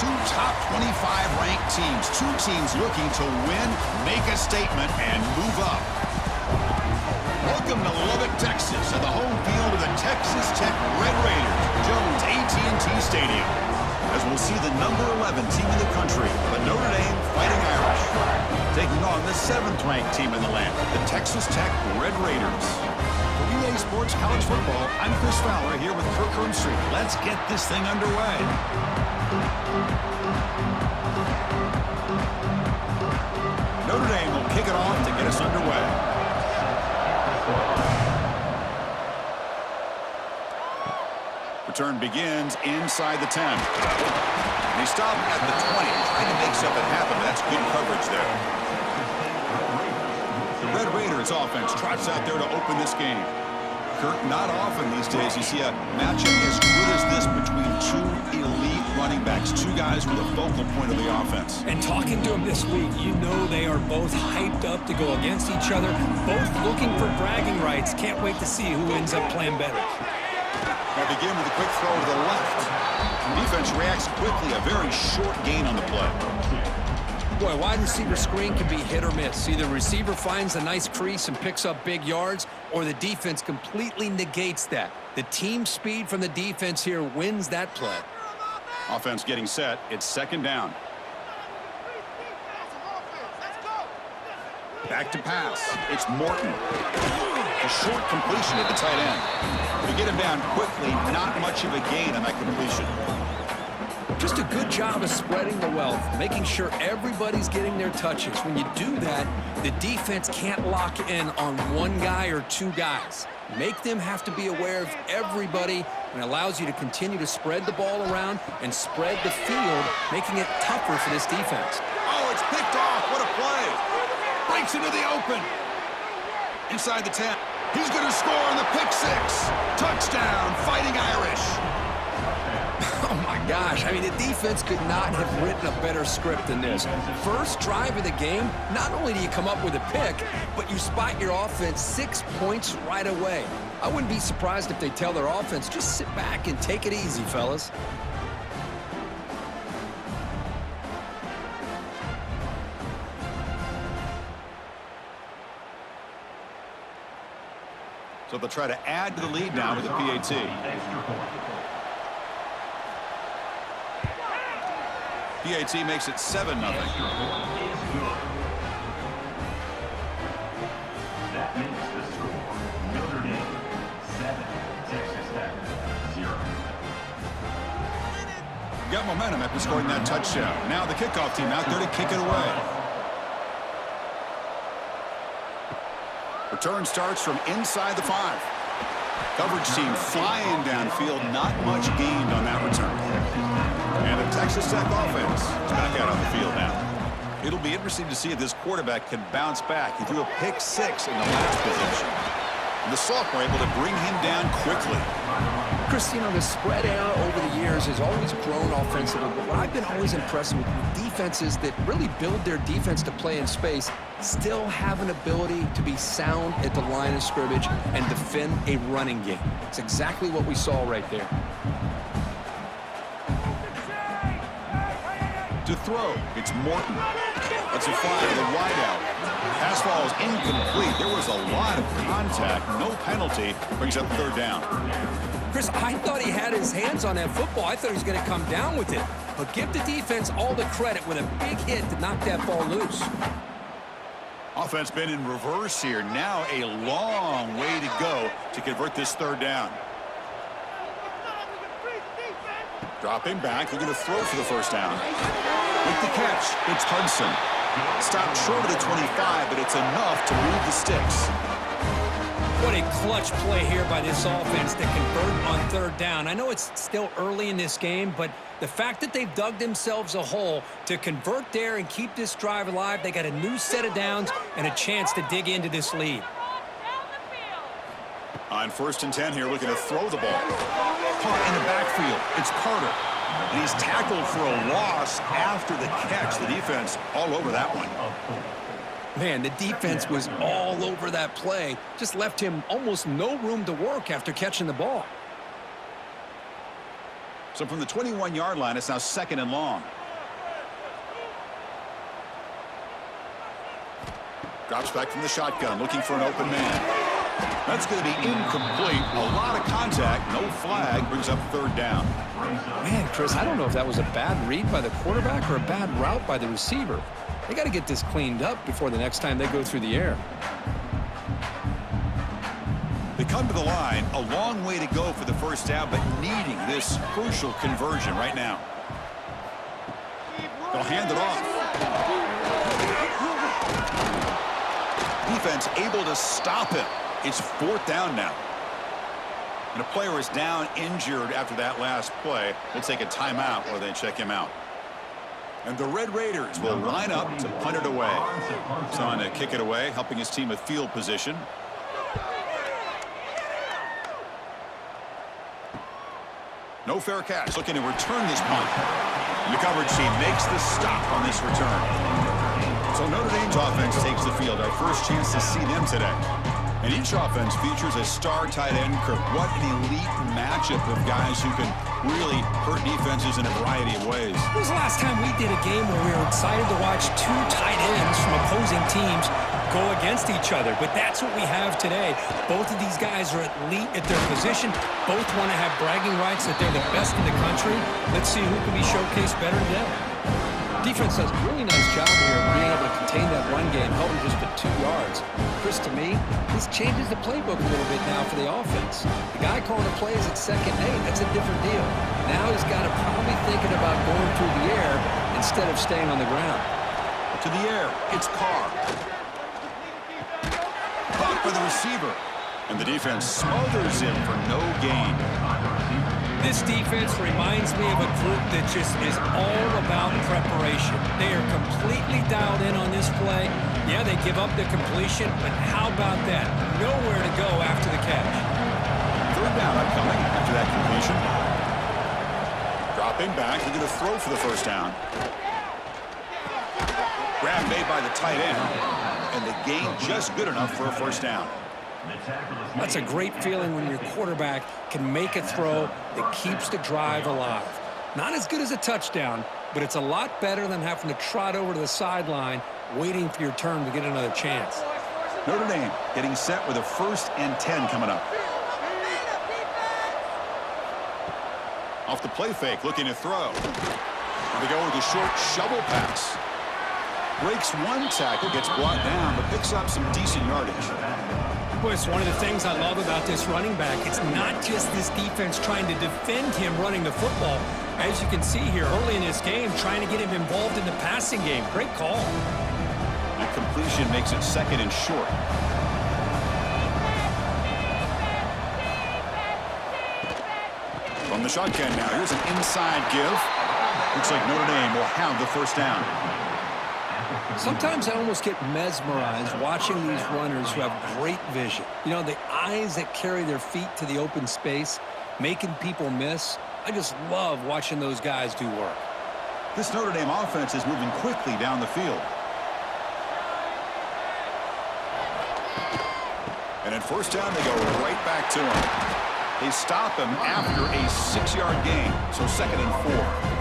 two top 25 ranked teams. Two teams looking to win, make a statement, and move up. Welcome to Lubbock, Texas, and the home field of the Texas Tech Red Raiders, Jones AT&T Stadium, as we'll see the number 11 team in the country, the Notre Dame Fighting Irish, taking on the 7th-ranked team in the land, the Texas Tech Red Raiders. For EA Sports College Football, I'm Chris Fowler here with Kirk Hermstreet. Let's get this thing underway. Notre Dame will kick it off to get us underway. Return begins inside the 10. They stop at the 20, trying to make something happen. That's good coverage there. The Red Raiders offense trots out there to open this game. Kirk, not often these days you see a matchup as good as this between two elite running backs, two guys with a focal point of the offense. And talking to them this week, you know they are both hyped up to go against each other, both looking for bragging rights. Can't wait to see who ends up playing better. They begin with a quick throw to the left. Defense reacts quickly, a very short gain on the play. Boy, wide receiver screen can be hit or miss. Either receiver finds a nice crease and picks up big yards, or the defense completely negates that. The team speed from the defense here wins that play. Offense getting set. It's second down. Back to pass. It's Morton. A short completion at the tight end. To get him down quickly, not much of a gain on that completion. Just a good job of spreading the wealth, making sure everybody's getting their touches. When you do that, the defense can't lock in on one guy or two guys. Make them have to be aware of everybody, and allows you to continue to spread the ball around and spread the field, making it tougher for this defense. Oh, it's picked off. What a play. Breaks into the open. Inside the 10. He's going to score on the pick six. Touchdown, Fighting Irish. Oh, my gosh. I mean, the defense could not have written a better script than this. First drive of the game, not only do you come up with a pick, but you spot your offense 6 points right away. I wouldn't be surprised if they tell their offense, just sit back and take it easy, fellas. So they'll try to add to the lead now with the PAT. PAT makes it 7-0. That makes the score Notre Dame 7, Texas Tech 0. Got momentum after scoring that touchdown. Now the kickoff team out there to kick it away. Return starts from inside the 5. Coverage team flying downfield, not much gained on that return. And the Texas Tech offense is back out on the field now. It'll be interesting to see if this quarterback can bounce back. He threw a pick six in the last possession. And the sophomore able to bring him down quickly. Chris, you know, the spread out over the years has always grown offensively, but what I've been always impressed with defenses that really build their defense to play in space still have an ability to be sound at the line of scrimmage and defend a running game. It's exactly what we saw right there. To throw, it's Morton. That's a fly to the wideout. Pass falls incomplete. There was a lot of contact. No penalty. Brings up third down. Chris, I thought he had his hands on that football. I thought he was going to come down with it. But give the defense all the credit with a big hit to knock that ball loose. Offense been in reverse here. Now a long way to go to convert this third down. Dropping back, looking to throw for the first down. With the catch, it's Hudson. Stopped short of the 25, but it's enough to move the sticks. What a clutch play here by this offense to convert on third down. I know it's still early in this game, but the fact that they've dug themselves a hole to convert there and keep this drive alive, they got a new set of downs and a chance to dig into this lead. On 1st and 10 here, looking to throw the ball. Caught in the backfield. It's Carter. And he's tackled for a loss after the catch. The defense all over that one. Man, the defense was all over that play. Just left him almost no room to work after catching the ball. So from the 21-yard line, it's now 2nd and long. Drops back from the shotgun, looking for an open man. That's going to be incomplete. A lot of contact, no flag, brings up 3rd down. Man, Chris, I don't know if that was a bad read by the quarterback or a bad route by the receiver. They got to get this cleaned up before the next time they go through the air. They come to the line, a long way to go for the 1st down, but needing this crucial conversion right now. They'll hand it off. Defense able to stop him. It's 4th down now. And a player is down injured after that last play. We'll take a timeout while they check him out. And the Red Raiders will line up to punt it away. Son to kick it away, helping his team with field position. No fair catch. Looking to return this punt. The coverage team makes the stop on this return. So Notre Dame's offense takes the field. Our first chance to see them today. And each offense features a star tight end. Kirk, what an elite matchup of guys who can really hurt defenses in a variety of ways. When was the last time we did a game where we were excited to watch 2 tight ends from opposing teams go against each other? But that's what we have today. Both of these guys are elite at their position. Both want to have bragging rights that they're the best in the country. Let's see who can be showcased better today. Defense does a really nice job here of being able to contain that run game, helping just for 2 yards. Chris, to me, this changes the playbook a little bit now for the offense. The guy calling the plays at 2nd and 8, that's a different deal. Now he's got to probably thinking about going through the air instead of staying on the ground. To the air, it's Carr. Caught by the receiver. And the defense smothers him for no gain. This defense reminds me of a group that just is all about preparation. They are completely dialed in on this play. Yeah, they give up the completion, but how about that? Nowhere to go after the catch. 3rd down upcoming after that completion. Dropping back, they're going to throw for the 1st down. Grab made by the tight end, and the gain just good enough for a 1st down. That's a great feeling when your quarterback can make a throw that keeps the drive alive. Not as good as a touchdown, but it's a lot better than having to trot over to the sideline waiting for your turn to get another chance. Notre Dame getting set with a 1st and 10 coming up. Off the play fake, looking to throw. And they go with a short shovel pass. Breaks 1 tackle, gets brought down, but picks up some decent yardage. Boy, it's one of the things I love about this running back. It's not just this defense trying to defend him running the football. As you can see here, early in this game, trying to get him involved in the passing game. Great call. That completion makes it 2nd and short. From the shotgun now, here's an inside give. Looks like Notre Dame will have the 1st down. Sometimes I almost get mesmerized watching these runners who have great vision. You know, the eyes that carry their feet to the open space, making people miss. I just love watching those guys do work. This Notre Dame offense is moving quickly down the field. And at 1st down, they go right back to him. They stop him after a 6-yard gain, so 2nd and 4.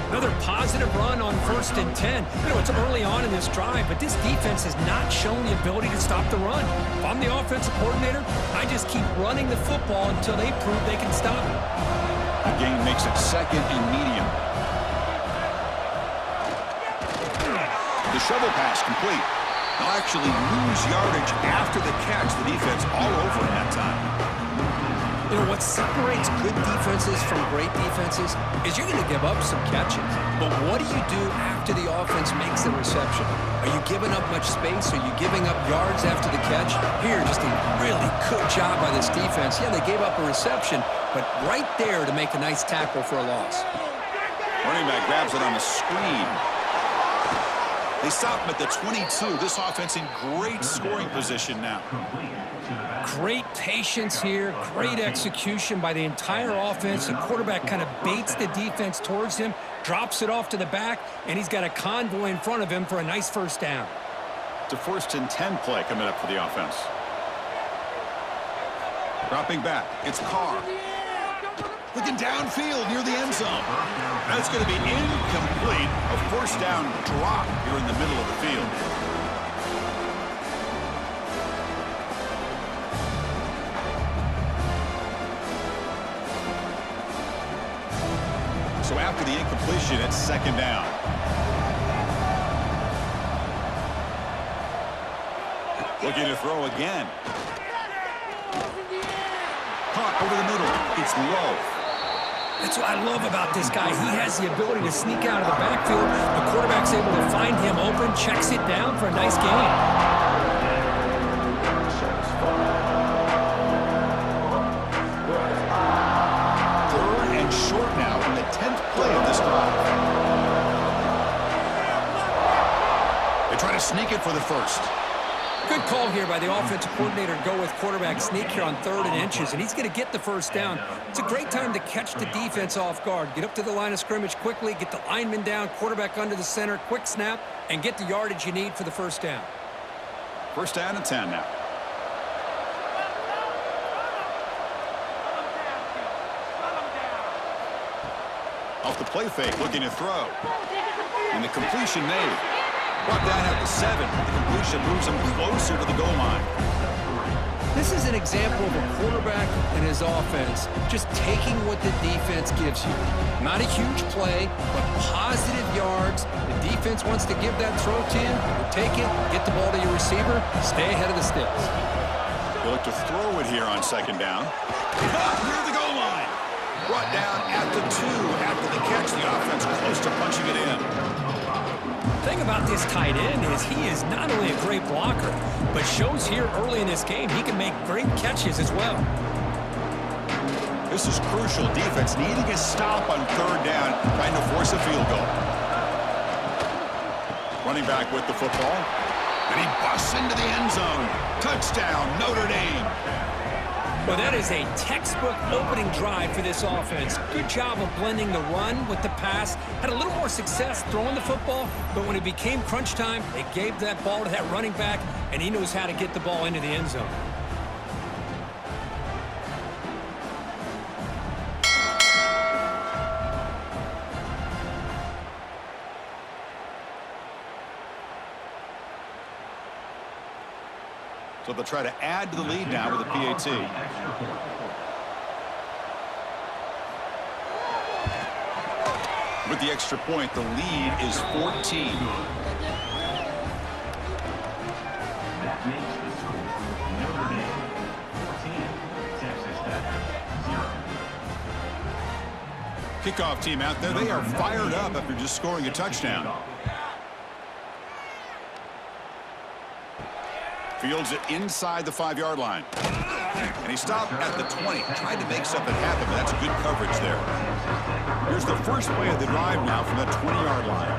Another positive run on 1st and 10. You know, it's early on in this drive, but this defense has not shown the ability to stop the run. If I'm the offensive coordinator, I just keep running the football until they prove they can stop it. The gain makes it 2nd and medium. The shovel pass complete. They'll actually lose yardage after the catch. The defense all over in that time. You know, what separates good defenses from great defenses is you're going to give up some catches. But what do you do after the offense makes the reception? Are you giving up much space? Are you giving up yards after the catch? Here, just a really good job by this defense. Yeah, they gave up a reception, but right there to make a nice tackle for a loss. Running back grabs it on the screen. They stop him at the 22. This offense in great scoring position now. Great patience here, great execution by the entire offense. The quarterback kind of baits the defense towards him, drops it off to the back, and he's got a convoy in front of him for a nice 1st down. It's a 1st and 10 play coming up for the offense. Dropping back, it's Carr. Looking downfield near the end zone. That's going to be incomplete. A first down drop here in the middle of the field. So after the incompletion, it's second down. Looking to throw again. Caught over the middle. It's low. That's what I love about this guy. He has the ability to sneak out of the backfield. The quarterback's able to find him open, checks it down for a nice gain. Third and short now in the 10th play of this drive. They try to sneak it for the first. Good call here by the offensive coordinator to go with quarterback sneak here on 3rd and inches, and he's going to get the first down. It's a great time to catch the defense off guard. Get up to the line of scrimmage quickly, get the lineman down, quarterback under the center, quick snap, and get the yardage you need for the first down. First down and 10 now. Off the play fake, looking to throw. And the completion made. Brought down at the 7. The completion moves him closer to the goal line. This is an example of a quarterback and his offense just taking what the defense gives you. Not a huge play, but positive yards. The defense wants to give that throw to you. You take it, get the ball to your receiver, stay ahead of the sticks. They look to throw it here on second down. Near the goal line. Brought down at the 2. After the catch, the offense close to punching it in. The thing about this tight end is he is not only a great blocker, but shows here early in this game he can make great catches as well. This is crucial. Defense needing a stop on 3rd down, trying to force a field goal. Running back with the football. And he busts into the end zone. Touchdown, Notre Dame. Well, that is a textbook opening drive for this offense. Good job of blending the run with the pass. Had a little more success throwing the football, but when it became crunch time, they gave that ball to that running back, and he knows how to get the ball into the end zone. So they'll try to add to the lead now with a PAT. With the extra point, the lead is 14. That makes the score Notre Dame 14, Texas Tech 0. Kickoff team out there. They are fired up after just scoring a touchdown. Fields it inside the 5-yard line. And he stopped at the 20. Tried to make something happen, but that's good coverage there. Here's the first play of the drive now from the 20-yard line.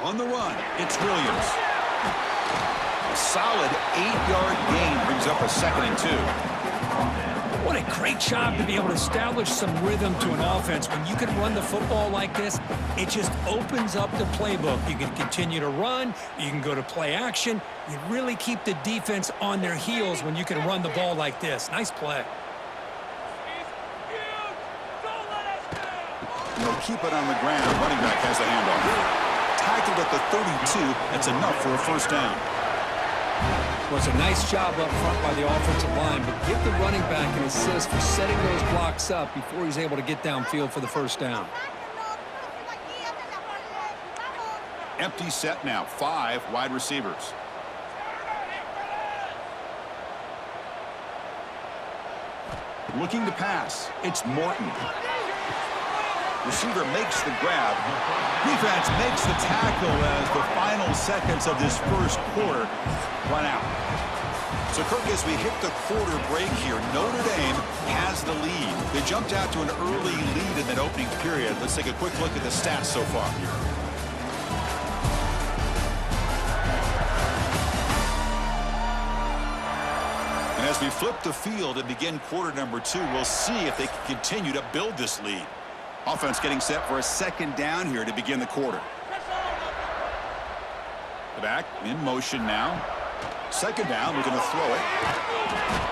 On the run, it's Williams. A solid 8-yard gain brings up a 2nd and 2. What a great job to be able to establish some rhythm to an offense. When you can run the football like this, it just opens up the playbook. You can continue to run. You can go to play action. You really keep the defense on their heels when you can run the ball like this. Nice play. They'll keep it on the ground. Running back has the handoff. Tackled at the 32. That's enough for a first down. Well, it's a nice job up front by the offensive line, but give the running back an assist for setting those blocks up before he's able to get downfield for the first down. Empty set now. 5 wide receivers. Looking to pass. It's Morton. Receiver makes the grab. Defense makes the tackle as the final seconds of this first quarter run out. So, Kirk, as we hit the quarter break here, Notre Dame has the lead. They jumped out to an early lead in that opening period. Let's take a quick look at the stats so far. And as we flip the field and begin quarter number 2, we'll see if they can continue to build this lead. Offense getting set for a 2nd down here to begin the quarter. The back in motion now. 2nd down, we're going to throw it.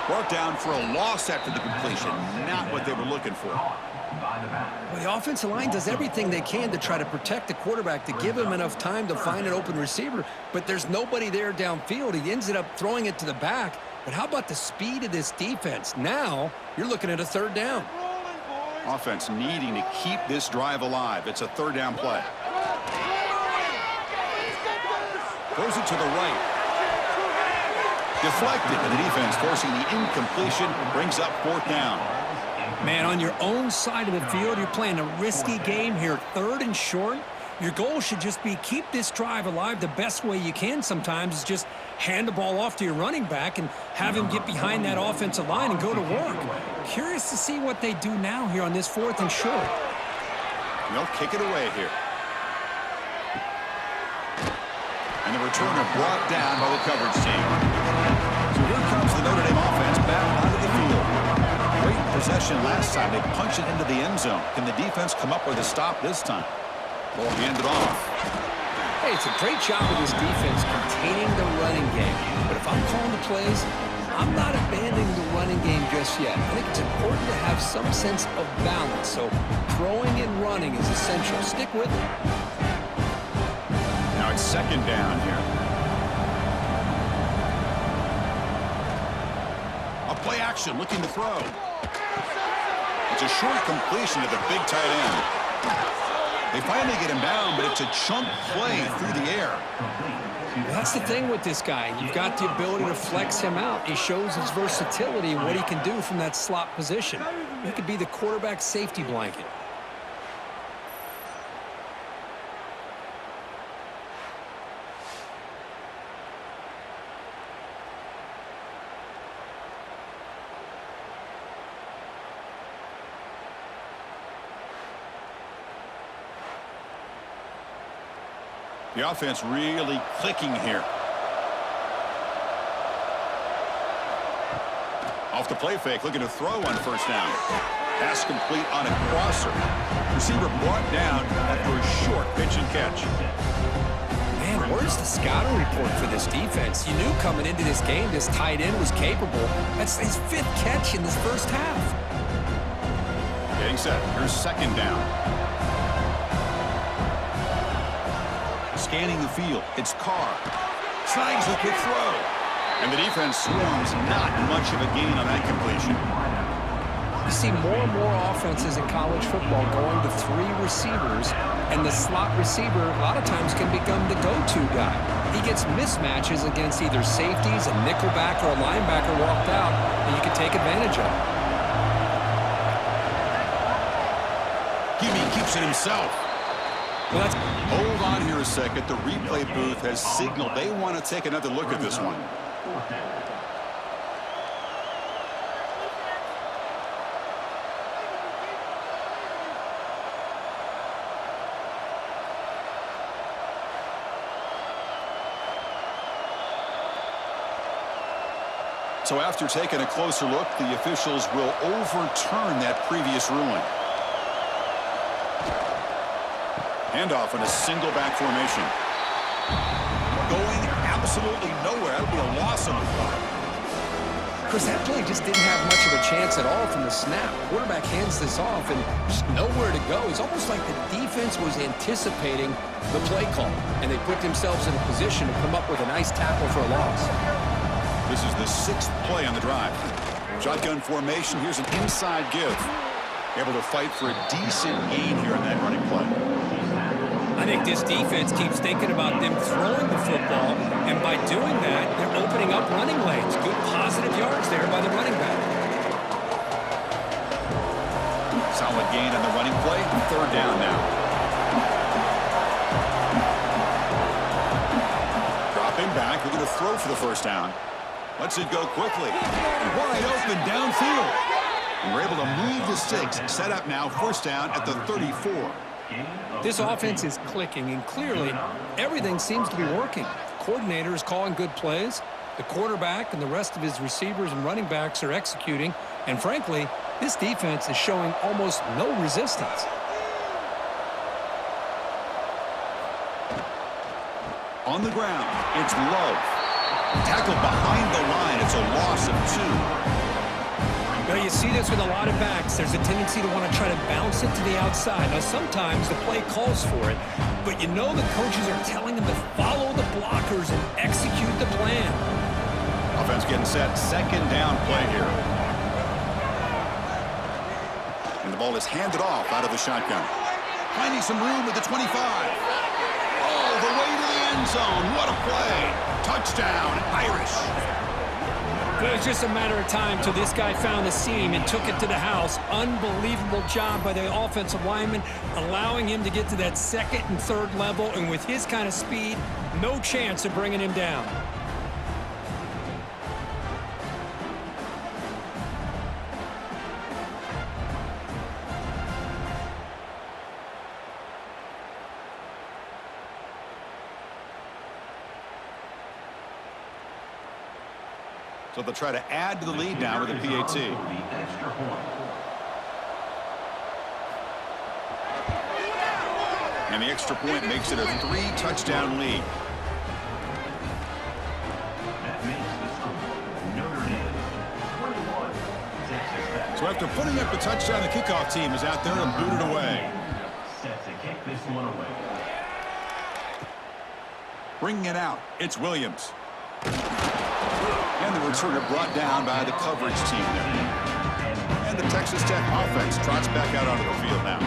Brought down for a loss after the completion. Not what they were looking for. Well, the offensive line does everything they can to try to protect the quarterback, to give him enough time to find an open receiver, but there's nobody there downfield. He ends up throwing it to the back. But how about the speed of this defense? Now you're looking at a third down. Offense needing to keep this drive alive. It's a third down play. Throws it to the right. Deflected, and the defense forcing the incompletion brings up fourth down. Man, on your own side of the field, you're playing a risky game here. Third and short. Your goal should just be keep this drive alive. The best way you can sometimes is just hand the ball off to your running back and have him get behind that offensive line and go to work. Curious to see what they do now here on this fourth and short. They'll kick it away here. And the returner brought down by the coverage team. So here comes the Notre Dame offense back onto the field. Great possession last time. They punch it into the end zone. Can the defense come up with a stop this time? Ball handed off. Hey, it's a great job of this defense containing the running game. But if I'm calling the plays, I'm not abandoning the running game just yet. I think it's important to have some sense of balance. So throwing and running is essential. Stick with it. Now it's second down here. A play action looking to throw. It's a short completion to the big tight end. They finally get him down, but it's a chunk play through the air. That's the thing with this guy. You've got the ability to flex him out. He shows his versatility and what he can do from that slot position. He could be the quarterback safety blanket. The offense really clicking here. Off the play fake, looking to throw on first down. Pass complete on a crosser. Receiver brought down after a short pitch and catch. Man, where's the scouting report for this defense? You knew coming into this game this tight end was capable. That's his fifth catch in this first half. Getting set. Here's second down. Scanning the field. It's Carr. Slides the quick throw. And the defense swarms. Not much of a gain on that completion. You see more and more offenses in college football going to three receivers, and the slot receiver a lot of times can become the go-to guy. He gets mismatches against either safeties, a nickelback, or a linebacker walked out, and you can take advantage of it. Gimme keeps it himself. Well, hold on here a second. The replay booth has signaled they want to take another look at this one. So after taking a closer look, the officials will overturn that previous ruling. Handoff in a single back formation. Going absolutely nowhere. That would be a loss on the play. Chris, that play just didn't have much of a chance at all from the snap. Quarterback hands this off and just nowhere to go. It's almost like the defense was anticipating the play call, and they put themselves in a position to come up with a nice tackle for a loss. This is the sixth play on the drive. Shotgun formation. Here's an inside give. Able to fight for a decent gain here in that running play. I think this defense keeps thinking about them throwing the football, and by doing that, they're opening up running lanes. Good positive yards there by the running back. Solid gain on the running play. Third down now. Dropping back. We're going to throw for the first down. Lets it go quickly. Wide open downfield. And we're able to move the sticks. Set up now. First down at the 34. This offense is clicking, and clearly everything seems to be working. The coordinator is calling good plays. The quarterback and the rest of his receivers and running backs are executing. And frankly, this defense is showing almost no resistance. On the ground, it's Love. Tackled behind the line. It's a loss of 2. Now, you see this with a lot of backs. There's a tendency to want to try to bounce it to the outside. Now, sometimes the play calls for it, but you know the coaches are telling them to follow the blockers and execute the plan. Offense getting set. Second down play here. And the ball is handed off out of the shotgun. Finding some room at the 25. Oh, the way to the end zone. What a play. Touchdown, Irish. But it was just a matter of time till this guy found the seam and took it to the house. Unbelievable job by the offensive lineman, allowing him to get to that second and third level. And with his kind of speed, no chance of bringing him down. So they'll try to add to the lead now with a PAT. And the extra point makes it a 3-touchdown lead. That makes the score Notre Dame 21, Texas Tech. So after putting up the touchdown, the kickoff team is out there and booted away. Set to kick this one away. Bringing it out, it's Williams. And the returner brought down by the coverage team there. And the Texas Tech offense trots back out onto the field now.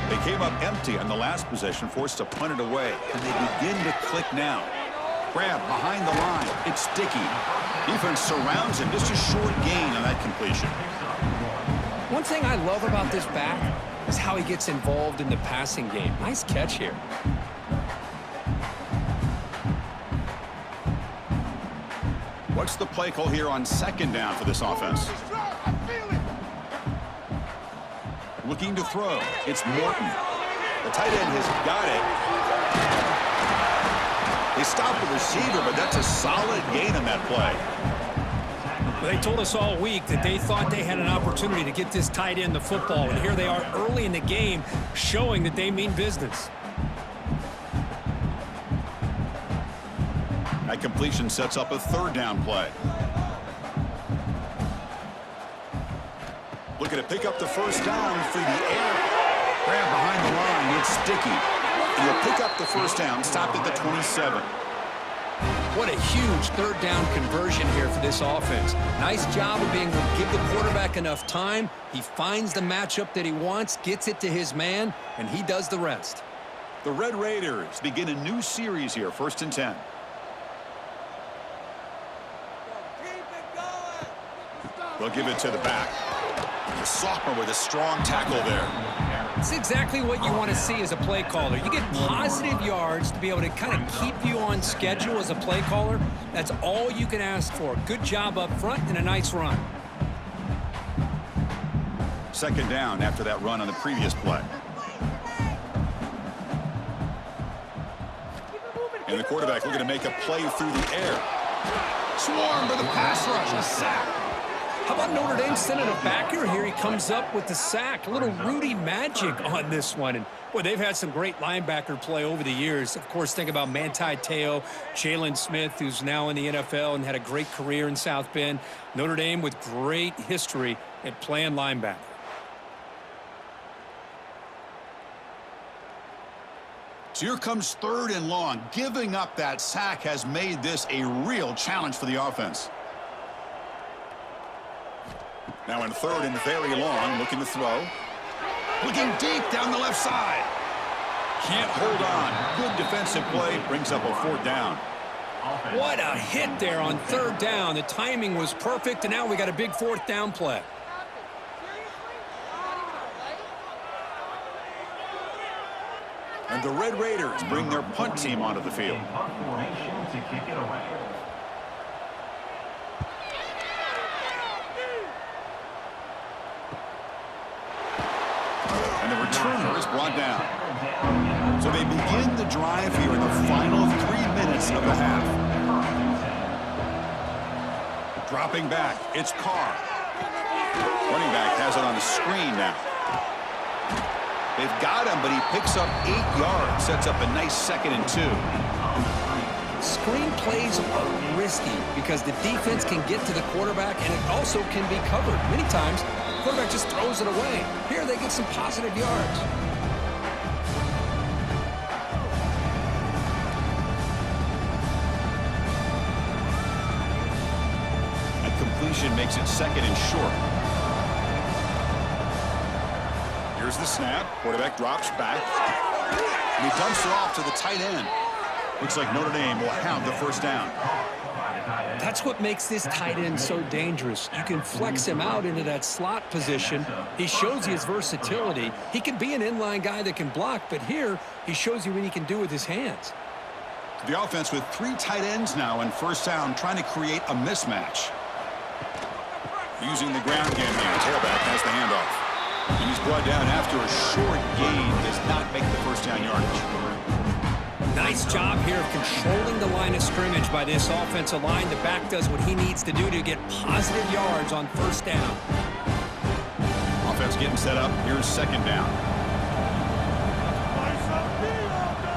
They came up empty on the last possession, forced to punt it away. And they begin to click now. Grab behind the line. It's Sticky. Defense surrounds him. Just a short gain on that completion. One thing I love about this back is how he gets involved in the passing game. Nice catch here. What's the play call here on second down for this offense? Looking to throw. It's Morton. The tight end has got it. They stopped the receiver, but that's a solid gain on that play. Well, they told us all week that they thought they had an opportunity to get this tight end the football, and here they are early in the game showing that they mean business. That completion sets up a third down play. Looking to pick up the first down through the air. Grab behind the line. It's Sticky. And he'll pick up the first down, stopped at the 27. What a huge third down conversion here for this offense. Nice job of being able to give the quarterback enough time. He finds the matchup that he wants, gets it to his man, and he does the rest. The Red Raiders begin a new series here, 1st and 10. They'll give it to the back. The sophomore with a strong tackle there. It's exactly what you want to see as a play caller. You get positive yards to be able to kind of keep you on schedule as a play caller. That's all you can ask for. Good job up front and a nice run. Second down after that run on the previous play. And the quarterback looking to make a play through the air. Swarm for the pass rush, a sack. How about Notre Dame sending a backer? Here he comes up with the sack. A little Rudy magic on this one. And, boy, they've had some great linebacker play over the years. Of course, think about Manti Te'o, Jalen Smith, who's now in the NFL and had a great career in South Bend. Notre Dame with great history at playing linebacker. So here comes 3rd and long. Giving up that sack has made this a real challenge for the offense. Now in 3rd and very long, looking to throw. Looking deep down the left side. Can't hold on. Good defensive play. Brings up a 4th down. What a hit there on 3rd down. The timing was perfect, and now we got a big 4th down play. And the Red Raiders bring their punt team onto the field. Punt formation to kick it away. And the returner is brought down. So they begin the drive here in the final 3 minutes of the half. Dropping back, it's Carr. Running back has it on the screen now. They've got him, but he picks up 8 yards, sets up a nice 2nd and 2. Screen plays are risky because the defense can get to the quarterback and it also can be covered. Many times, the quarterback just throws it away. Here they get some positive yards. That completion makes it 2nd and short. Here's the snap. Quarterback drops back. And he dumps it off to the tight end. Looks like Notre Dame will have the first down. That's what makes this tight end so dangerous. You can flex him out into that slot position. He shows you his versatility. He can be an inline guy that can block, but here he shows you what he can do with his hands. The offense with 3 tight ends now in first down, trying to create a mismatch. Using the ground game here. Tailback has the handoff. And he's brought down after a short gain. Does not make the first down yardage. Nice job here of controlling the line of scrimmage by this offensive line. The back does what he needs to do to get positive yards on first down. Offense getting set up. Here's 2nd down.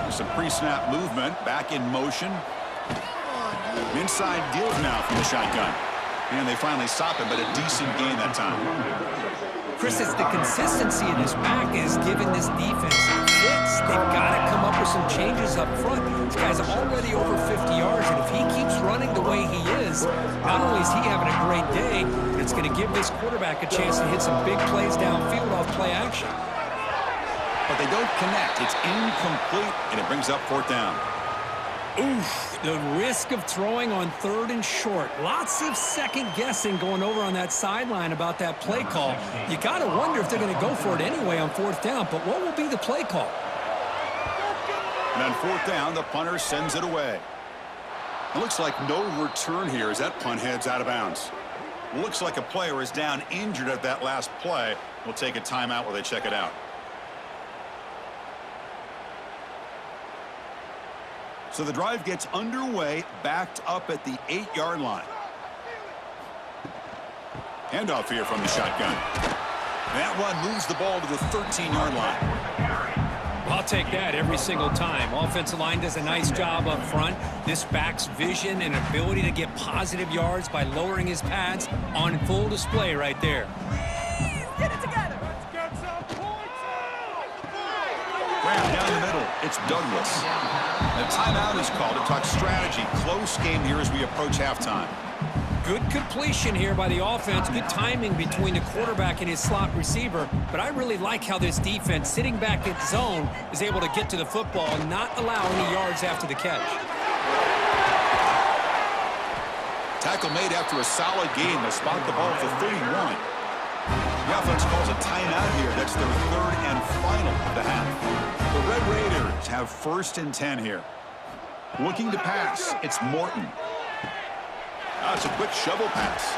There's some pre-snap movement. Back in motion. Inside give now from the shotgun. And they finally stop it, but a decent gain that time. Chris, it's the consistency of this back is giving this defense fits. They've got to come up with some changes up front. This guy's already over 50 yards, and if he keeps running the way he is, not only is he having a great day, but it's going to give this quarterback a chance to hit some big plays downfield off play action. But they don't connect. It's incomplete, and it brings up 4th down. Oof, the risk of throwing on 3rd and short. Lots of second guessing going over on that sideline about that play call. You got to wonder if they're going to go for it anyway on 4th down, but what will be the play call? And on 4th down, the punter sends it away. It looks like no return here as that punt heads out of bounds. Looks like a player is down injured at that last play. We'll take a timeout while they check it out. So the drive gets underway, backed up at the 8-yard line. Handoff here from the shotgun. That one moves the ball to the 13-yard line. I'll take that every single time. Offensive line does a nice job up front. This back's vision and ability to get positive yards by lowering his pads on full display right there. Get it together. Graham down the middle. It's Douglas. A timeout is called to talk strategy. Close game here as we approach halftime. Good completion here by the offense. Good timing between the quarterback and his slot receiver. But I really like how this defense, sitting back in zone, is able to get to the football and not allow any yards after the catch. Tackle made after a solid gain. They'll spot the ball for 31. The offense calls a timeout here. That's their 3rd and final of the half. The Red Raiders have 1st and 10 here. Looking to pass. It's Morton. It's a quick shovel pass.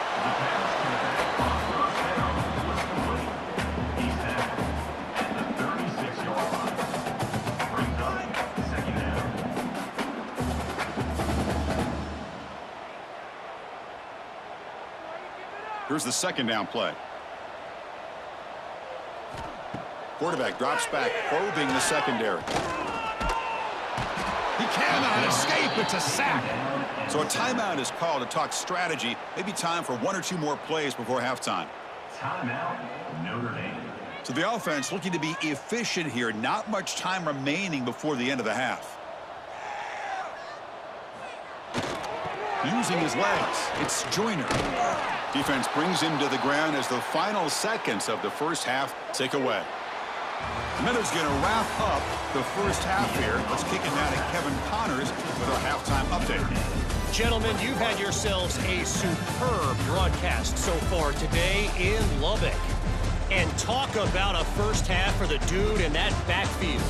Here's the 2nd down play. Quarterback drops back, probing the secondary. He cannot escape. It's a sack. So a timeout is called to talk strategy. Maybe time for 1 or 2 more plays before halftime. Timeout, Notre Dame. So the offense looking to be efficient here. Not much time remaining before the end of the half. Using his legs, it's Joyner. Defense brings him to the ground as the final seconds of the first half tick away. And then it's going to wrap up the first half here. Let's kick it now to Kevin Connors with our halftime update. Gentlemen, you've had yourselves a superb broadcast so far today in Lubbock. And talk about a first half for the dude in that backfield.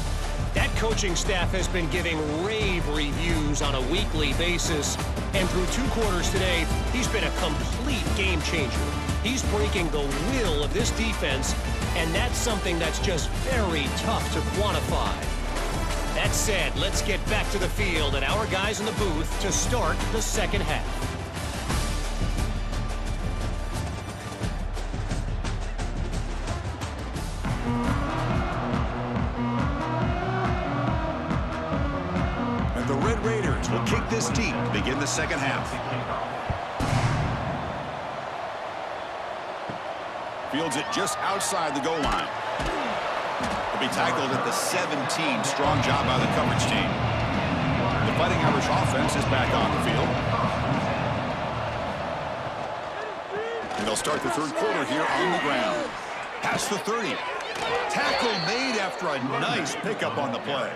That coaching staff has been giving rave reviews on a weekly basis. And through 2 quarters today, he's been a complete game changer. He's breaking the will of this defense, and that's something that's just very tough to quantify. That said, let's get back to the field and our guys in the booth to start the second half. And the Red Raiders will kick this deep to begin the second half. Fields it just outside the goal line. He'll be tackled at the 17. Strong job by the coverage team. The Fighting Irish offense is back on the field. And they'll start the third quarter here on the ground. Past the 30. Tackle made after a nice pickup on the play.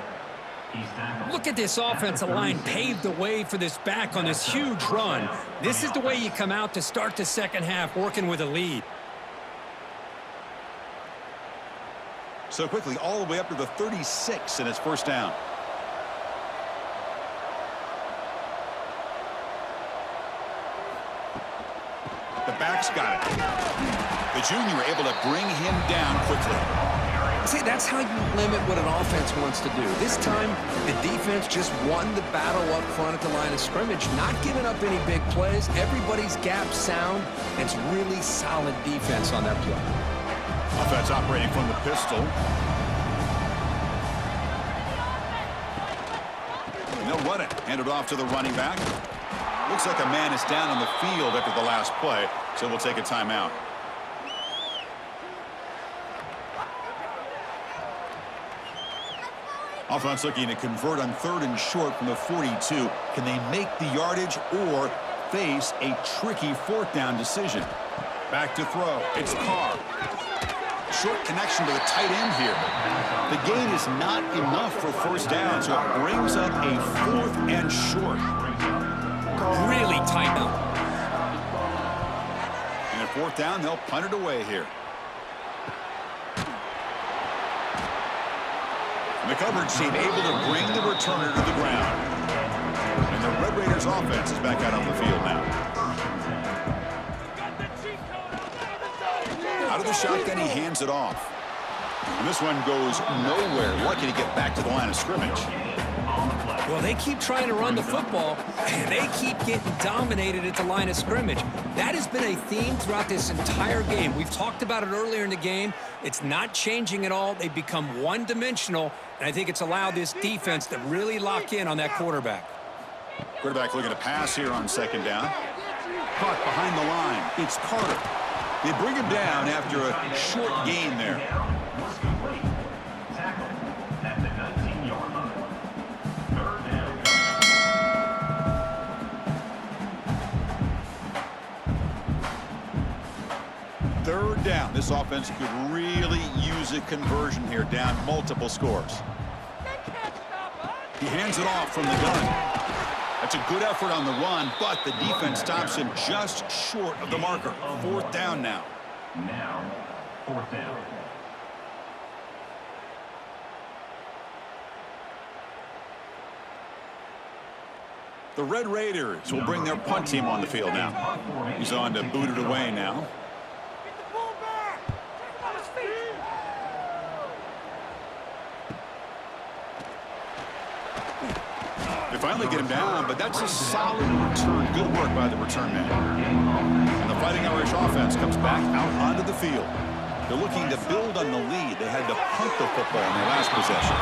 Look at this offensive line paved the way for this back on this huge run. This is the way you come out to start the second half, working with a lead. So quickly, all the way up to the 36, and it's first down. The back's got it. The junior able to bring him down quickly. See, that's how you limit what an offense wants to do. This time, the defense just won the battle up front at the line of scrimmage, not giving up any big plays. Everybody's gap sound. It's really solid defense on that play. Offense operating from the pistol. And they'll run it. Hand it off to the running back. Looks like a man is down on the field after the last play, so we'll take a timeout. Offense looking to convert on 3rd and short from the 42. Can they make the yardage or face a tricky 4th down decision? Back to throw. It's Carr. Short connection to the tight end here. The gain is not enough for first down, so it brings up a 4th and short. Really tight now. And at 4th down, they'll punt it away here. And the coverage team able to bring the returner to the ground. And the Red Raiders offense is back out on the field now. Out of the shotgun, he hands it off. And this one goes nowhere. Lucky to get back to the line of scrimmage. Well, they keep trying to run the football, and they keep getting dominated at the line of scrimmage. That has been a theme throughout this entire game. We've talked about it earlier in the game. It's not changing at all. They've become one-dimensional, and I think it's allowed this defense to really lock in on that quarterback. Quarterback looking to pass here on 2nd down. Caught behind the line. It's Carter. They bring him down after a short gain there. Third down. This offense could really use a conversion here, down multiple scores. He hands it off from the gun. That's a good effort on the run, but the defense stops him just short of the marker. 4th down now. Now, 4th down. The Red Raiders will bring their punt team on the field now. He's on to boot it away now. They finally get him down, but that's a solid return. Good work by the return man. And the Fighting Irish offense comes back out onto the field. They're looking to build on the lead. They had to punt the football in their last possession.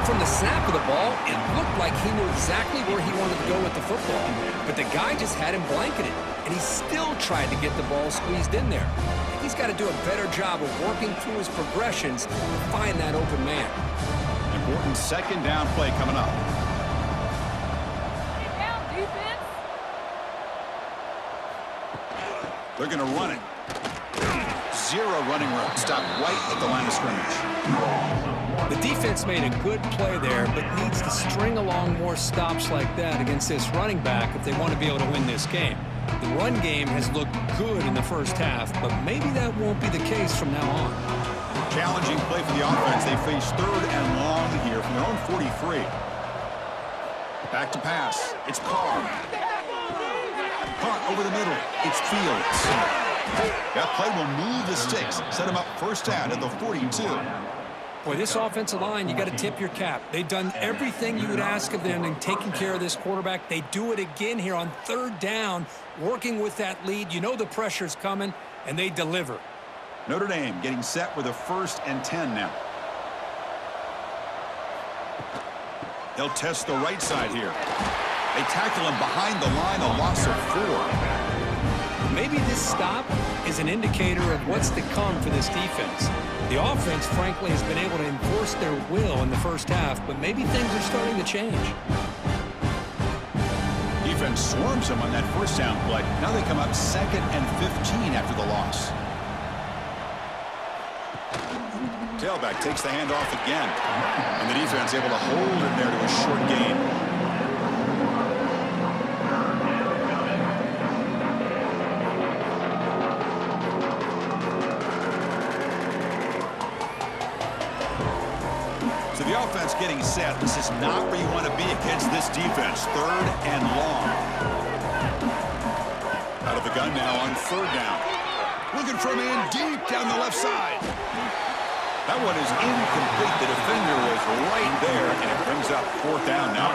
From the snap of the ball, it looked like he knew exactly where he wanted to go with the football. But the guy just had him blanketed, and he still tried to get the ball squeezed in there. He's got to do a better job of working through his progressions to find that open man. Important 2nd down play coming up. They're going to run it. 0 running room. Stop right at the line of scrimmage. The defense made a good play there, but needs to string along more stops like that against this running back if they want to be able to win this game. The run game has looked good in the first half, but maybe that won't be the case from now on. Challenging play for the offense. They face 3rd and long here from their own 43. Back to pass. It's Carr. Caught over the middle. It's Fields. That play will move the sticks. Set him up first down at the 42. Boy, this offensive line, you got to tip your cap. They've done everything you would ask of them in taking care of this quarterback. They do it again here on 3rd down, working with that lead. You know the pressure's coming, and they deliver. Notre Dame getting set with a 1st and 10 now. They'll test the right side here. They tackle him behind the line, a loss of 4. Maybe this stop is an indicator of what's to come for this defense. The offense, frankly, has been able to enforce their will in the first half, but maybe things are starting to change. Defense swarms him on that first down play. Now they come up 2nd and 15 after the loss. Tailback takes the handoff again, and the defense able to hold him there to a short gain. So the offense getting set. This is not where you want to be against this defense. 3rd and long. Out of the gun now on 3rd down. Looking for a man deep down the left side. That one is incomplete. The defender was right there, and it brings up 4th down now.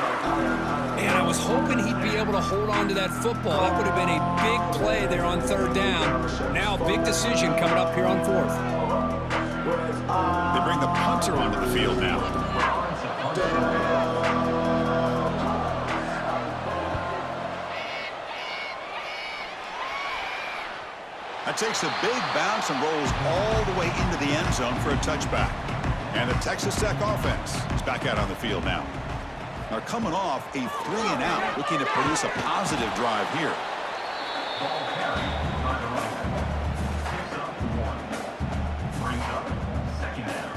Man, I was hoping he'd be able to hold on to that football. That would have been a big play there on 3rd down. Now, big decision coming up here on 4th. They bring the punter onto the field now. That takes a big bounce and rolls all the way into the end zone for a touchback. And the Texas Tech offense is back out on the field now. They're coming off a 3-and-out, looking to produce a positive drive here. Ball carried by the running back. 6 up to 1. Brings up 2nd down.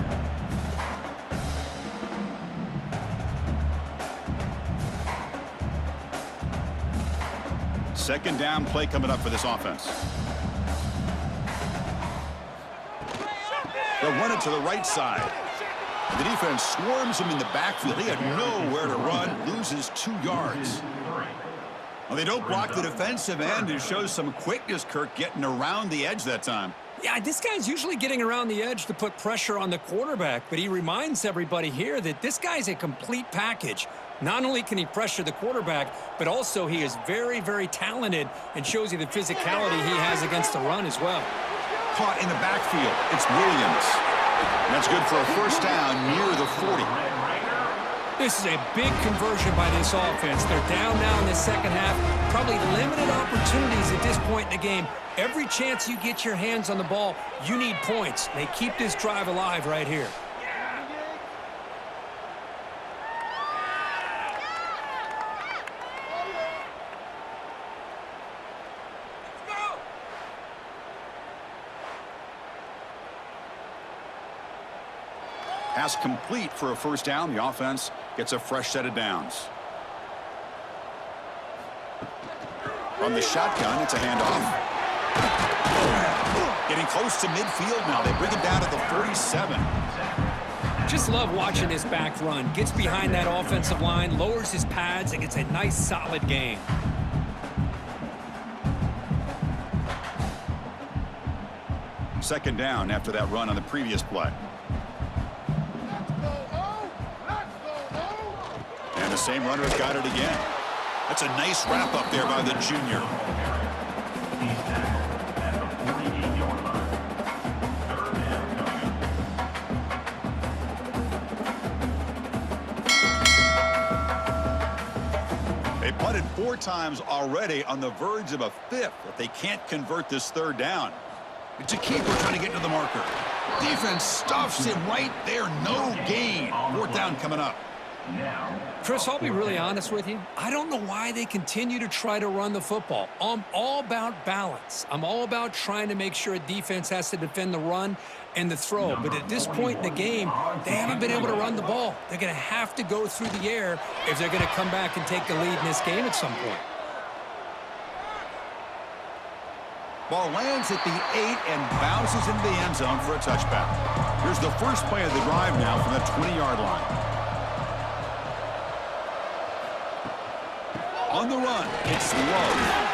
Second down play coming up for this offense. They'll run it to the right side. The defense swarms him in the backfield. He had nowhere to run, loses 2 yards. Well, they don't block the defensive end. It shows some quickness, Kirk, getting around the edge that time. Yeah, this guy's usually getting around the edge to put pressure on the quarterback, but he reminds everybody here that this guy's a complete package. Not only can he pressure the quarterback, but also he is very, very talented and shows you the physicality he has against the run as well. Caught in the backfield. It's Williams. And that's good for a 1st down near the 40. This is a big conversion by this offense. They're down now in the second half. Probably limited opportunities at this point in the game. Every chance you get your hands on the ball, you need points. They keep this drive alive right here. Pass complete for a 1st down. The offense gets a fresh set of downs. From the shotgun, it's a handoff. Getting close to midfield now. They bring him down at the 47. Just love watching this back run. Gets behind that offensive line, lowers his pads, and gets a nice, solid gain. Second down after that run on the previous play. And the same runner has got it again. That's a nice wrap up there by the junior. He's tackled at the 48-yard line. 3rd down coming. They punted 4 times already, on the verge of a 5th if they can't convert this 3rd down. It's a keeper trying to get to the marker. Defense stuffs him right there. No gain. 4th down coming up. Chris, I'll be really honest with you. I don't know why they continue to try to run the football. I'm all about balance. I'm all about trying to make sure a defense has to defend the run and the throw. But at this point in the game, they haven't been able to run the ball. They're going to have to go through the air if they're going to come back and take the lead in this game at some point. Ball lands at the 8 and bounces into the end zone for a touchback. Here's the first play of the drive now from the 20-yard line. On the run, it's Love.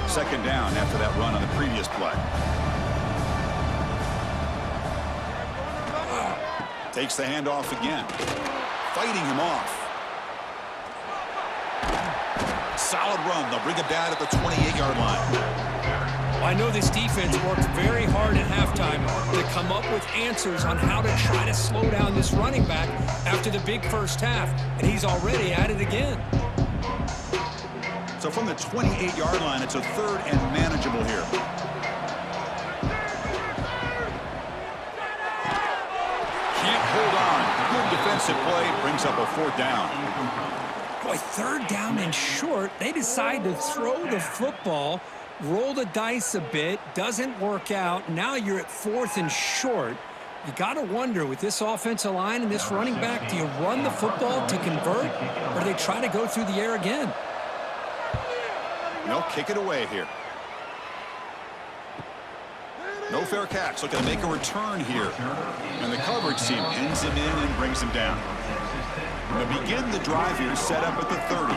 Second down after that run on the previous play. Takes the handoff again. Fighting him off. solid run. They'll bring it down at the 28-yard line. I know this defense worked very hard at halftime to come up with answers on how to try to slow down this running back after the big first half, and he's already at it again. So from the 28-yard line, it's a third and manageable here. Can't hold on. Good defensive play, brings up a fourth down. Boy, third down and short, they decide to throw the football, roll the dice a bit, doesn't work out. Now you're at fourth and short. You got to wonder, with this offensive line and this running back, do you run the football to convert, or do they try to go through the air again? They'll kick it away here. No fair catch. Looking to make a return here. And the coverage team pins him in and brings him down. They'll begin the drive here, set up at the 30.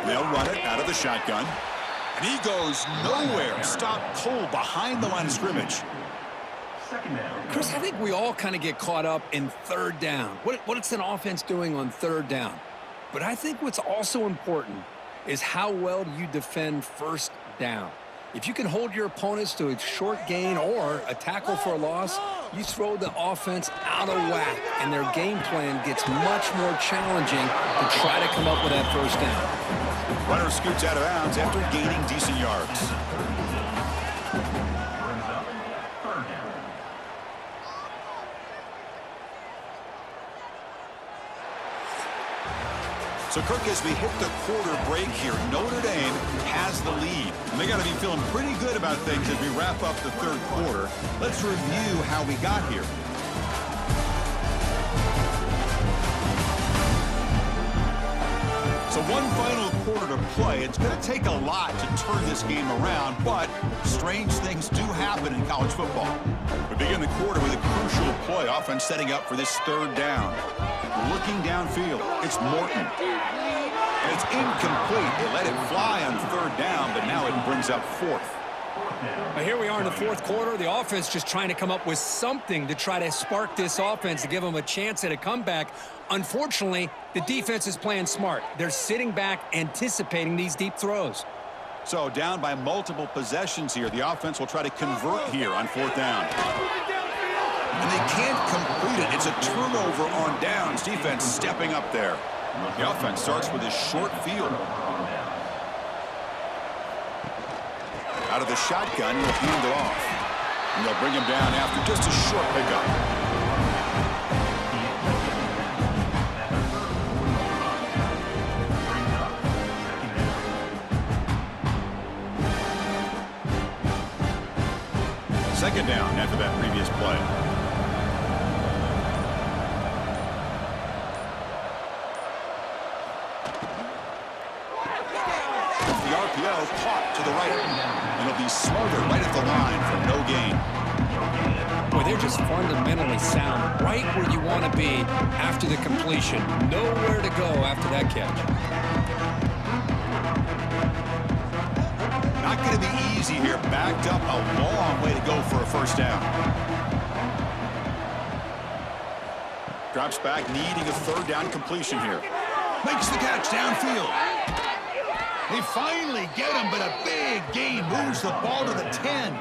They'll run it out of the shotgun. And he goes nowhere. Stop cold behind the line of scrimmage. Chris, I think we all kind of get caught up in third down. What's an offense doing on third down? But I think what's also important is how well do you defend first down. If you can hold your opponents to a short gain or a tackle for a loss, you throw the offense out of whack, and their game plan gets much more challenging to try to come up with that first down. Runner scoots out of bounds after gaining decent yards. So, Kirk, as we hit the quarter break here, Notre Dame has the lead. And they got to be feeling pretty good about things as we wrap up the third quarter. Let's review how we got here. So one final quarter to play. It's going to take a lot to turn this game around, but strange things do happen in college football. We begin the quarter with a crucial play. Offense setting up for this third down. Looking downfield, it's Morton. And it's incomplete. They let it fly on third down, but now it brings up fourth. Now here we are in the fourth quarter. The offense just trying to come up with something to try to spark this offense to give them a chance at a comeback. Unfortunately, the defense is playing smart. They're sitting back, anticipating these deep throws. So down by multiple possessions here. The offense will try to convert here on fourth down. And they can't complete it. It's a turnover on downs. Defense stepping up there. The offense starts with a short field. Out of the shotgun, he'll hand it off. And they'll bring him down after just a short pickup. Second down after that previous play. The RPO caught to the right. And it'll be smothered right at the line for no gain. Boy, they're just fundamentally sound, right where you want to be after the completion. Nowhere to go after that catch. Not going to be easy here. Backed up a long way to go for a first down. Drops back, needing a third down completion here. Makes the catch downfield. They finally get him, but a big gain moves the ball to the 10.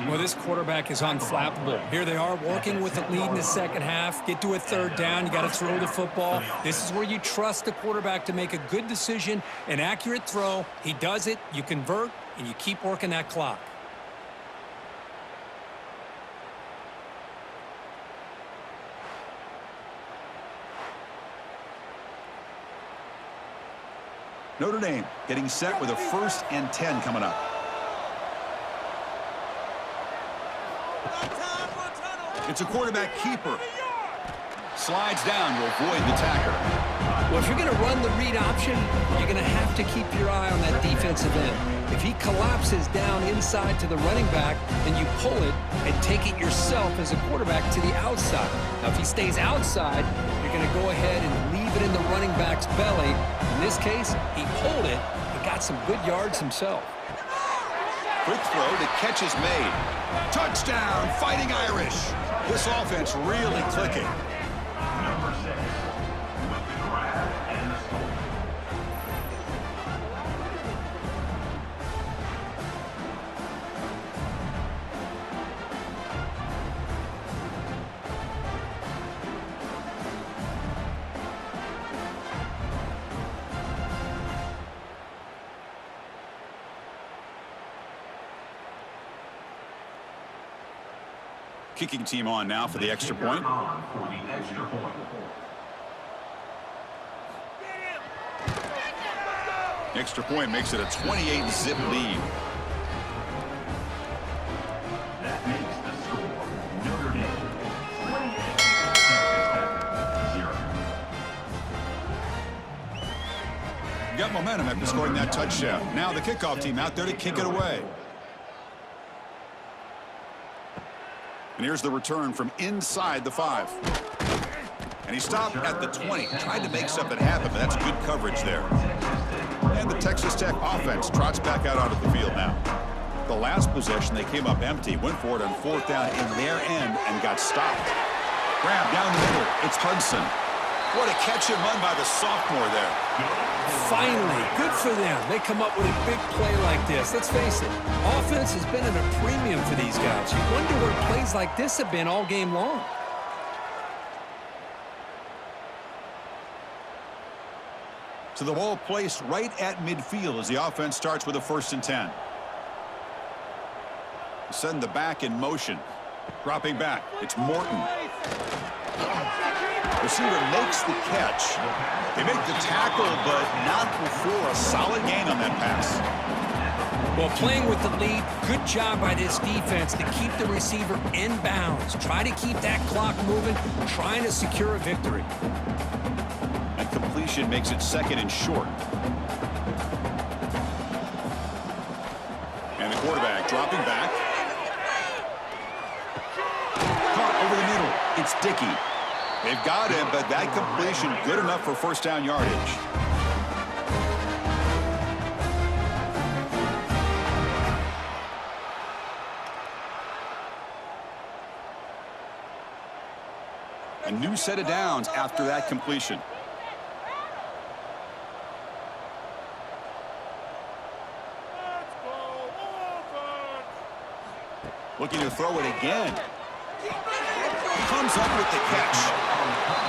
Well, this quarterback is unflappable. Here they are working with the lead in the second half. Get to a third down. You got to throw the football. This is where you trust the quarterback to make a good decision, an accurate throw. He does it. You convert, and you keep working that clock. Notre Dame getting set with a 1st and 10 coming up. It's a quarterback keeper. Slides down to avoid the tackle. Well, if you're going to run the read option, you're going to have to keep your eye on that defensive end. If he collapses down inside to the running back, then you pull it and take it yourself as a quarterback to the outside. Now, if he stays outside, you're going to go ahead and leave it in the running back's belly. In this case, he pulled it and got some good yards himself. Quick throw, the catch is made. Touchdown, Fighting Irish. This offense really clicking. Kicking team on now for the extra point. On for the extra point. Extra point makes it a 28-zip lead. That makes the score Notre Dame 28, Texas Tech 0. Got momentum after scoring that touchdown. Now the kickoff team out there to kick it away. And here's the return from inside the 5. And he stopped at the 20. Tried to make something happen, but that's good coverage there. And the Texas Tech offense trots back out onto the field now. The last possession, they came up empty, went for it on 4th down in their end, and got stopped. Grab down the middle. It's Hudson. What a catch and run by the sophomore there. Finally, good for them. They come up with a big play like this. Let's face it, offense has been at a premium for these guys. You wonder where plays like this have been all game long. So the ball placed right at midfield as the offense starts with a 1st and 10. Send the back in motion. Dropping back. It's Morton. Receiver makes the catch. They make the tackle, but not before a solid gain on that pass. Well, playing with the lead, good job by this defense to keep the receiver in bounds. Try to keep that clock moving, trying to secure a victory. And completion makes it 2nd and short. And the quarterback dropping back. Caught over the middle. It's Dickey. They've got him, but that completion good enough for 1st down yardage. A new set of downs after that completion. Looking to throw it again. Comes up with the catch.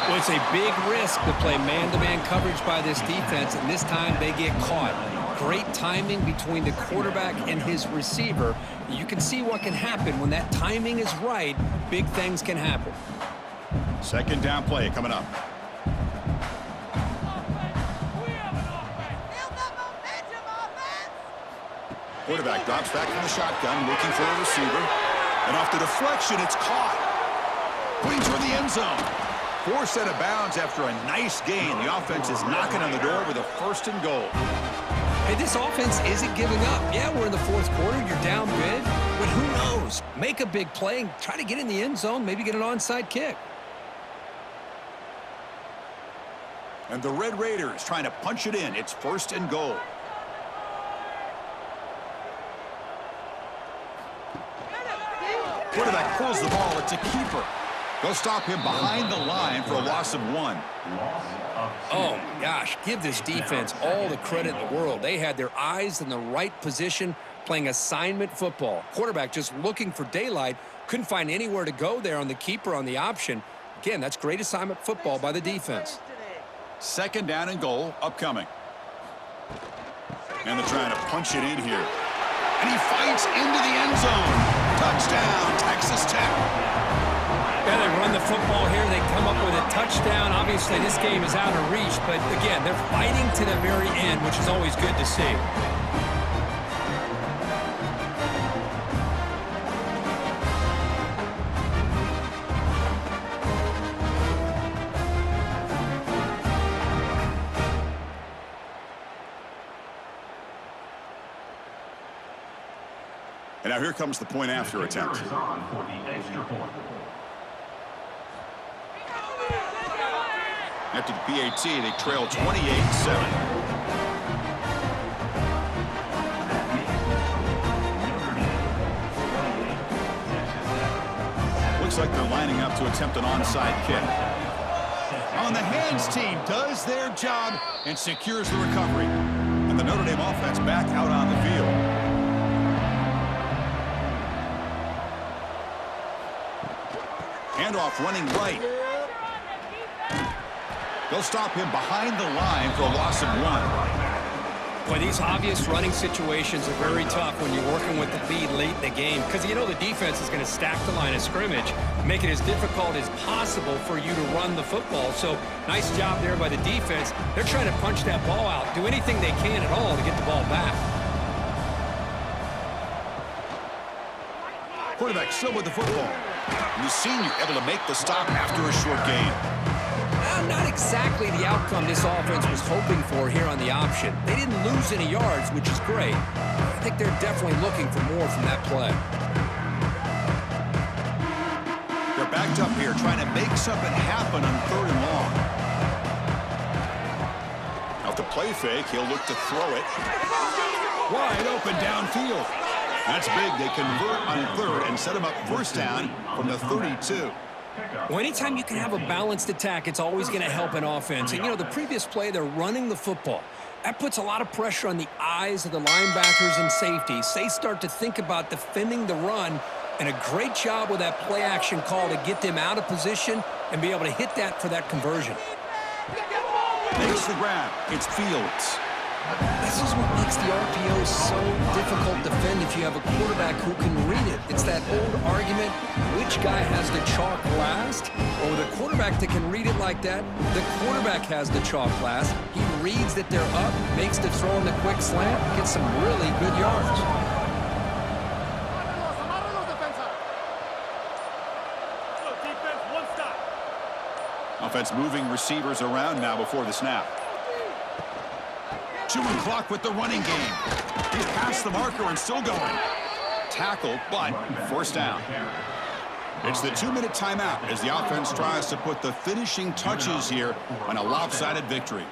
Well, it's a big risk to play man-to-man coverage by this defense, and this time they get caught. Great timing between the quarterback and his receiver. You can see what can happen when that timing is right. Big things can happen. 2nd down play coming up. Quarterback drops back from the shotgun, looking for a receiver. And off the deflection, it's caught. Going toward the end zone. Forced out of bounds after a nice gain. The offense is knocking on the door with a 1st and goal. Hey, this offense isn't giving up. Yeah, we're in the 4th quarter. You're down big. But who knows? Make a big play and try to get in the end zone, maybe get an onside kick. And the Red Raiders trying to punch it in. It's 1st and goal. Quarterback pulls the ball. It's a keeper. They'll stop him behind the line for a loss of 1. Oh, my gosh. Give this defense all the credit in the world. They had their eyes in the right position, playing assignment football. Quarterback just looking for daylight. Couldn't find anywhere to go there on the keeper on the option. Again, that's great assignment football by the defense. 2nd down and goal upcoming. And they're trying to punch it in here. And he fights into the end zone. Touchdown, Texas Tech. Yeah, they run the football here. They come up with a touchdown. Obviously, this game is out of reach. But, again, they're fighting to the very end, which is always good to see. And now here comes the point after attempt. On for the extra point. After the PAT, they trail 28-7. Looks like they're lining up to attempt an onside kick. On the hands team does their job and secures the recovery. And the Notre Dame offense back out on the field. Handoff running right. They'll stop him behind the line for a loss of 1. Boy, these obvious running situations are very tough when you're working with the lead late in the game because you know the defense is going to stack the line of scrimmage, make it as difficult as possible for you to run the football. So nice job there by the defense. They're trying to punch that ball out, do anything they can at all to get the ball back. Quarterback still with the football. The senior able to make the stop after a short gain. Not exactly the outcome this offense was hoping for here on the option. They didn't lose any yards, which is great. I think they're definitely looking for more from that play. They're backed up here trying to make something happen on 3rd and long. Off the play fake, he'll look to throw it. Wide open downfield. That's big. They convert on 3rd and set him up 1st down from the 32. Well, anytime you can have a balanced attack, it's always going to help an offense. And, you know, the previous play, they're running the football. That puts a lot of pressure on the eyes of the linebackers and safeties. They start to think about defending the run, and a great job with that play-action call to get them out of position and be able to hit that for that conversion. Makes the grab. It's Fields. This is what makes the RPO so difficult to defend if you have a quarterback who can read it. It's that old argument, which guy has the chalk last? Well, with a quarterback that can read it like that, the quarterback has the chalk last. He reads that they're up, makes the throw in the quick slant, gets some really good yards. Offense moving receivers around now before the snap. Chewing clock with the running game. He's past the marker and still going. Tackle, but 1st down. It's the 2-minute timeout as the offense tries to put the finishing touches here on a lopsided victory.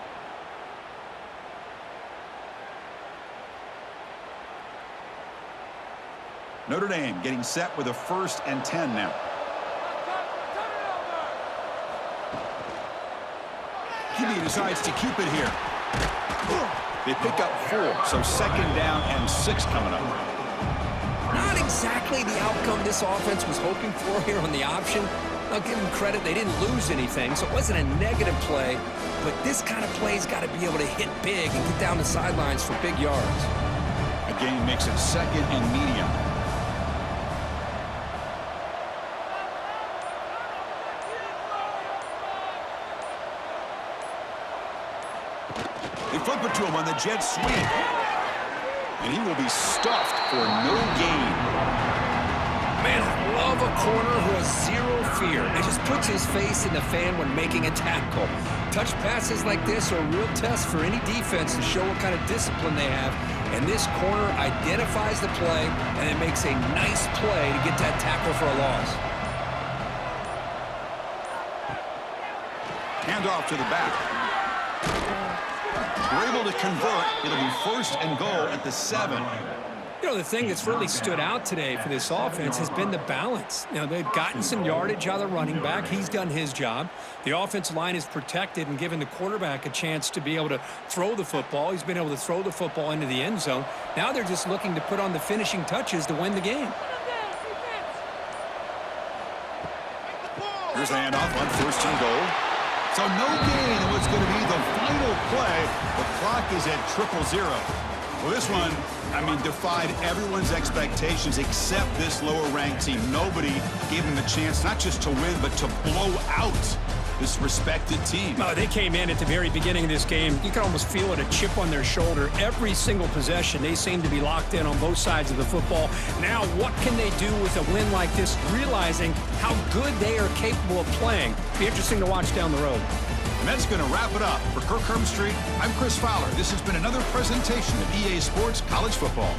Notre Dame getting set with a 1st and 10 now. He decides to keep it here. They pick up 4, so 2nd down and 6 coming up. Not exactly the outcome this offense was hoping for here on the option. I'll give them credit, they didn't lose anything, so it wasn't a negative play, but this kind of play's got to be able to hit big and get down the sidelines for big yards. A gain makes it 2nd and medium. They flip it to him on the jet sweep. And he will be stuffed for no gain. Man, I love a corner who has zero fear. He just puts his face in the fan when making a tackle. Touch passes like this are a real test for any defense to show what kind of discipline they have. And this corner identifies the play and it makes a nice play to get that tackle for a loss. Hand off to the back. We're able to convert. It'll be 1st and goal at the 7. You know, the thing that's really stood out today for this offense has been the balance. You know, they've gotten some yardage out of the running back. He's done his job. The offensive line is protected and given the quarterback a chance to be able to throw the football. He's been able to throw the football into the end zone. Now they're just looking to put on the finishing touches to win the game. Here's the handoff on 1st and goal. So no gain in what's going to be the final play. The clock is at 0-0. Well, this one, I mean, defied everyone's expectations except this lower-ranked team. Nobody gave them the chance not just to win, but to blow out this respected team. Oh, they came in at the very beginning of this game. You can almost feel it, a chip on their shoulder. Every single possession, they seem to be locked in on both sides of the football. Now, what can they do with a win like this, realizing how good they are capable of playing? Be interesting to watch down the road. And that's going to wrap it up. For Kirk Herbstreit, I'm Chris Fowler. This has been another presentation of EA Sports College Football.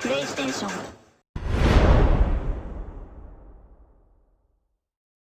プレイステーション